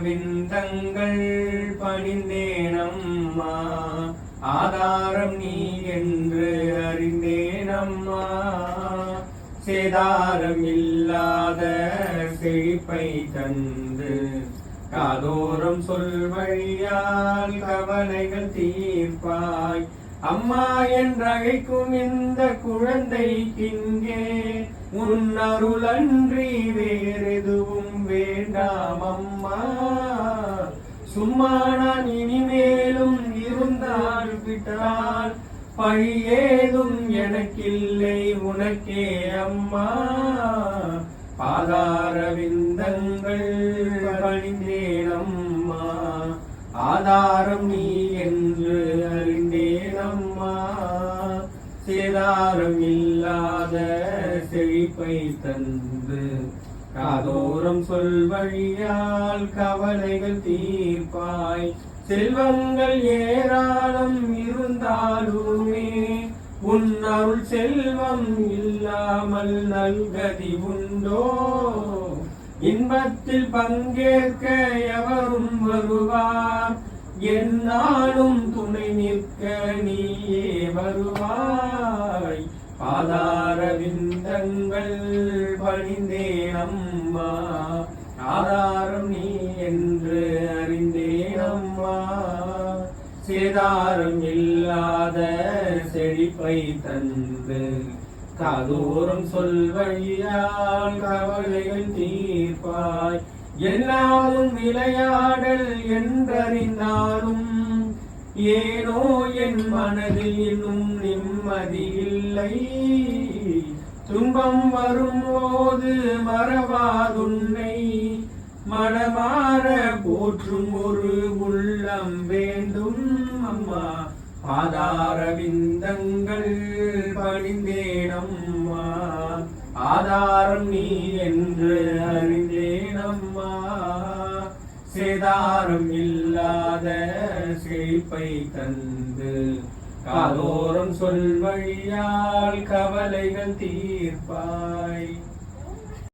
விந்தங்கள் பணிந்தேனம்மா, ஆதாரம் நீ என்று அறிந்தேனம்மா. சேதாரம் இல்லாத செழிப்பை தந்து காதோறும் சொல் வழியால் கவலைகள் தீர்ப்பாய். அம்மா என்றழைக்கும் இந்த குழந்தைக்கிங்கே உன் அருளன்றி வேறெதுவும் வேண்டாம் அம்மா. சும்மா நான் இனிமேலும் இருந்தால் விட்டால் பழியேதும் எனக்கில்லை உனக்கே அம்மா. பாதார விந்தங்கள் பணிந்தேனம்மா, ஆதாரம் நீ என்று அறிந்தேனம்மா. சேதாரம் இல்லாத செழிப்பை தந்து காதோறும் சொல் வழியால் கவலைகள் தீர்ப்பாய். செல்வங்கள் ஏராளம் இருந்தாலுமே உன் அருள் செல்வம் இல்லாமல் நல்கதி உண்டோ? இன்பத்தில் பங்கேற்க எவரும் வருவார், என்னாலும் துணை நிற்க நீயே வருவாய். பாதார விந்தங்கள் பணிந்தேனம்மா, ஆதாரம் நீ என்று அறிந்தேனம்மா. சேதாரம் இல்லாத செழிப்பை தந்து காதோறும் சொல் வழியால் கவலைகள் தீர்ப்பாய். எல்லாரும் விளையாடல் என்றறிந்தாலும் ஏனோ என் மனதில் இன்னும் நிம்மதி இல்லை. துன்பம் வரும்போது மறவாதுன்னை மனமாற போற்றும் ஒரு உள்ளம் வேண்டும் அம்மா. ஆதார விந்தங்கள் பணிந்தேனம்மா, ஆதாரம் நீ என்று அறிந்தேனம்மா. சேதாரம் இல்லாத செழிப்பை தந்து காதோறும் சொல் வழியால் கவலைகள் தீர்ப்பாய்.